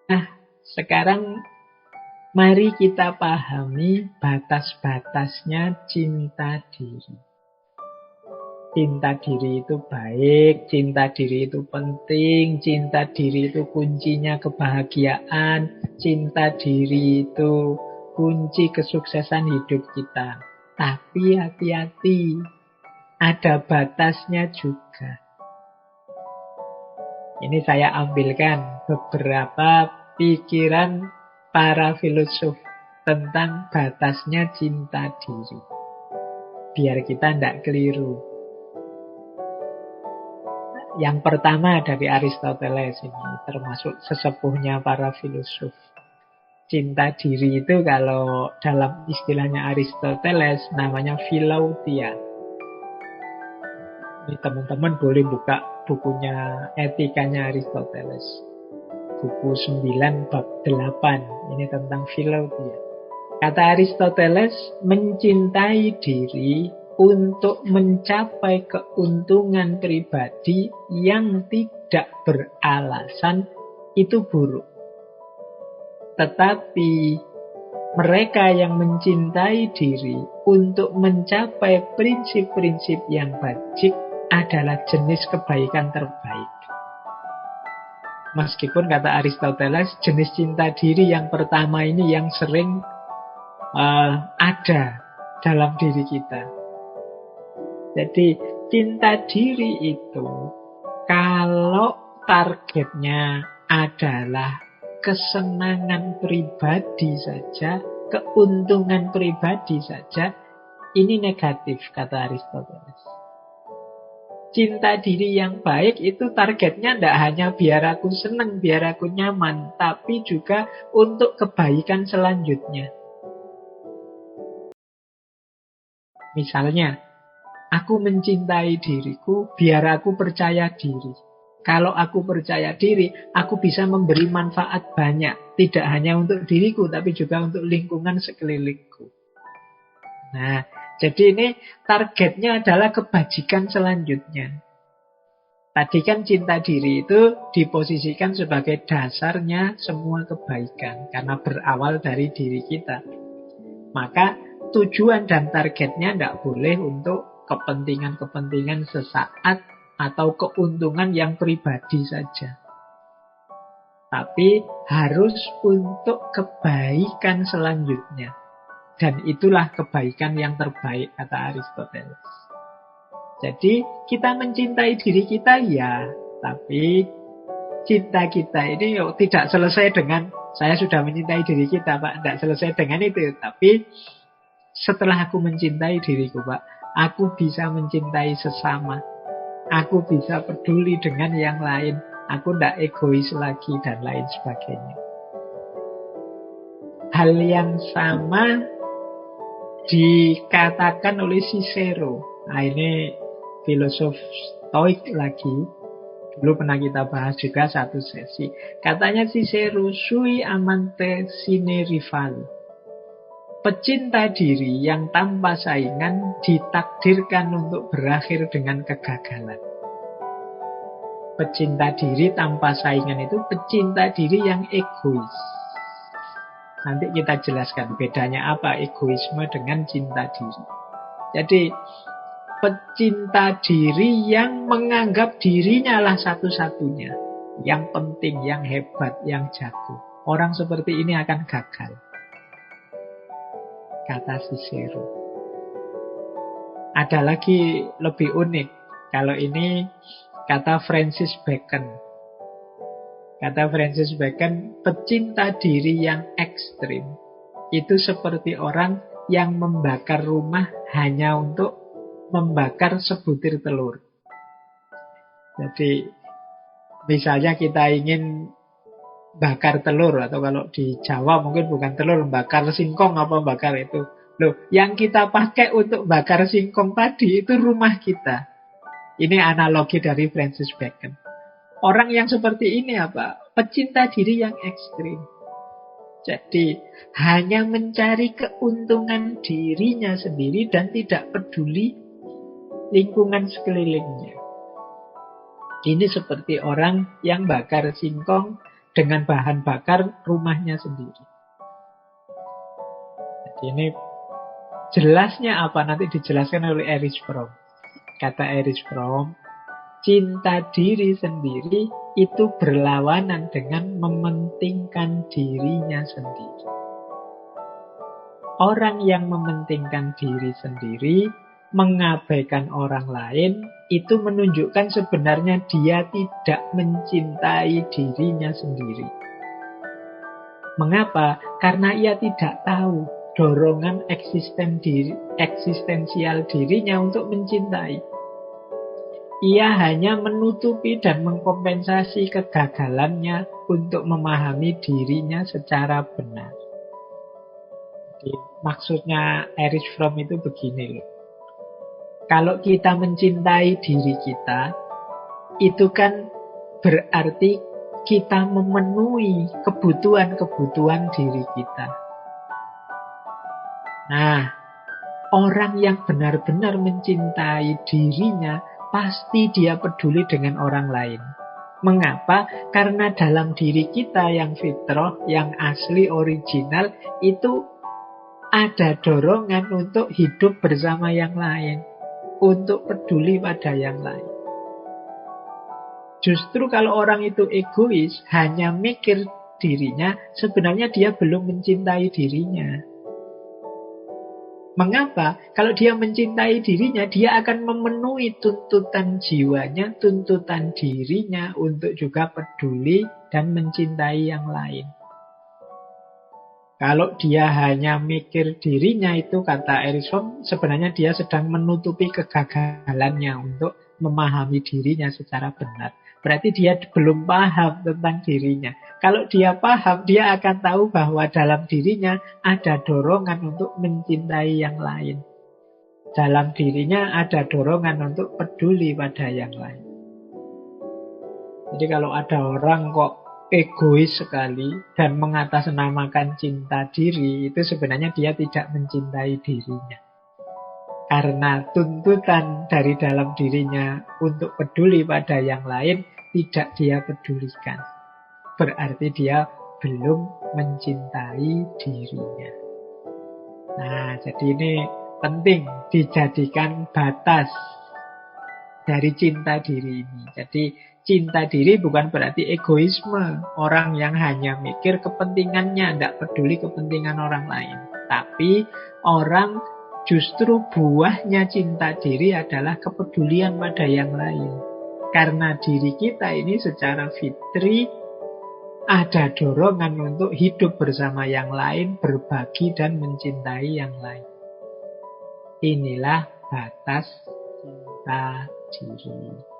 Nah, sekarang mari kita pahami batas-batasnya cinta diri. Cinta diri itu baik, cinta diri itu penting, cinta diri itu kuncinya kebahagiaan, cinta diri itu kunci kesuksesan hidup kita. Tapi hati-hati, ada batasnya juga. Ini saya ambilkan beberapa pikiran para filosof tentang batasnya cinta diri. Biar kita tidak keliru. Yang pertama dari Aristoteles, ini termasuk sesepuhnya para filosof. Cinta diri itu kalau dalam istilahnya Aristoteles namanya philautia. Ini teman-teman boleh buka bukunya Etikanya Aristoteles. Buku 9 bab 8. Ini tentang philautia. Kata Aristoteles, mencintai diri untuk mencapai keuntungan pribadi yang tidak beralasan itu buruk. Tetapi mereka yang mencintai diri untuk mencapai prinsip-prinsip yang baik adalah jenis kebaikan terbaik. Meskipun kata Aristoteles, jenis cinta diri yang pertama ini yang sering ada dalam diri kita. Jadi cinta diri itu kalau targetnya adalah kesenangan pribadi saja, keuntungan pribadi saja, ini negatif kata Aristoteles. Cinta diri yang baik itu targetnya tidak hanya biar aku senang, biar aku nyaman, tapi juga untuk kebaikan selanjutnya. Misalnya, aku mencintai diriku biar aku percaya diri. Kalau aku percaya diri, aku bisa memberi manfaat banyak. Tidak hanya untuk diriku, tapi juga untuk lingkungan sekelilingku. Nah, jadi ini targetnya adalah kebajikan selanjutnya. Tadi kan cinta diri itu diposisikan sebagai dasarnya semua kebaikan. Karena berawal dari diri kita. Maka tujuan dan targetnya tidak boleh untuk kepentingan-kepentingan sesaat atau keuntungan yang pribadi saja. Tapi harus untuk kebaikan selanjutnya. Dan itulah kebaikan yang terbaik kata Aristoteles. Jadi kita mencintai diri kita ya, tapi cinta kita ini tidak selesai dengan saya sudah mencintai diri kita, Pak. Tidak selesai dengan itu. Tapi setelah aku mencintai diriku, Pak, aku bisa mencintai sesama. Aku bisa peduli dengan yang lain. Aku tidak egois lagi dan lain sebagainya. Hal yang sama dikatakan oleh Cicero. Nah, ini filosof Stoik lagi. Dulu pernah kita bahas juga satu sesi. Katanya Cicero, sui amante sine rivali. Pecinta diri yang tanpa saingan ditakdirkan untuk berakhir dengan kegagalan. Pecinta diri tanpa saingan itu pecinta diri yang egois. Nanti kita jelaskan bedanya apa egoisme dengan cinta diri. Jadi pecinta diri yang menganggap dirinya lah satu-satunya, yang penting, yang hebat, yang jago. Orang seperti ini akan gagal, kata Cicero. Ada lagi lebih unik. Kalau ini kata Francis Bacon. Kata Francis Bacon, pecinta diri yang ekstrim itu seperti orang yang membakar rumah hanya untuk membakar sebutir telur. Jadi misalnya kita ingin bakar telur, atau kalau di Jawa mungkin bukan telur, bakar singkong apa bakar itu. Loh, yang kita pakai untuk bakar singkong tadi itu rumah kita. Ini analogi dari Francis Bacon. Orang yang seperti ini apa? Pecinta diri yang ekstrim. Jadi hanya mencari keuntungan dirinya sendiri dan tidak peduli lingkungan sekelilingnya. Ini seperti orang yang bakar singkong dengan bahan bakar rumahnya sendiri. Jadi ini jelasnya apa? Nanti dijelaskan oleh Erich Fromm. Kata Erich Fromm, cinta diri sendiri itu berlawanan dengan mementingkan dirinya sendiri. Orang yang mementingkan diri sendiri, mengabaikan orang lain, itu menunjukkan sebenarnya dia tidak mencintai dirinya sendiri. Mengapa? Karena ia tidak tahu dorongan eksistensial dirinya untuk mencintai. Ia hanya menutupi dan mengkompensasi kegagalannya untuk memahami dirinya secara benar. Jadi, maksudnya Erich Fromm itu begini loh. Kalau kita mencintai diri kita, itu kan berarti kita memenuhi kebutuhan-kebutuhan diri kita. Nah, orang yang benar-benar mencintai dirinya, pasti dia peduli dengan orang lain. Mengapa? Karena dalam diri kita yang fitrah, yang asli, original, itu ada dorongan untuk hidup bersama yang lain, untuk peduli pada yang lain. Justru kalau orang itu egois, hanya mikir dirinya, sebenarnya dia belum mencintai dirinya. Mengapa? Kalau dia mencintai dirinya, dia akan memenuhi tuntutan jiwanya, tuntutan dirinya untuk juga peduli dan mencintai yang lain. Kalau dia hanya mikir dirinya, itu kata Erich Fromm, sebenarnya dia sedang menutupi kegagalannya untuk memahami dirinya secara benar. Berarti dia belum paham tentang dirinya. Kalau dia paham, dia akan tahu bahwa dalam dirinya ada dorongan untuk mencintai yang lain. Dalam dirinya ada dorongan untuk peduli pada yang lain. Jadi kalau ada orang kok egois sekali dan mengatasnamakan cinta diri, itu sebenarnya dia tidak mencintai dirinya. Karena tuntutan dari dalam dirinya untuk peduli pada yang lain tidak dia pedulikan. Berarti dia belum mencintai dirinya. Nah, jadi ini penting dijadikan batas dari cinta diri ini. Jadi cinta diri bukan berarti egoisme. Orang yang hanya mikir kepentingannya, tidak peduli kepentingan orang lain. Tapi orang justru buahnya cinta diri adalah kepedulian pada yang lain. Karena diri kita ini secara fitri ada dorongan untuk hidup bersama yang lain, berbagi dan mencintai yang lain. Inilah batas cinta diri.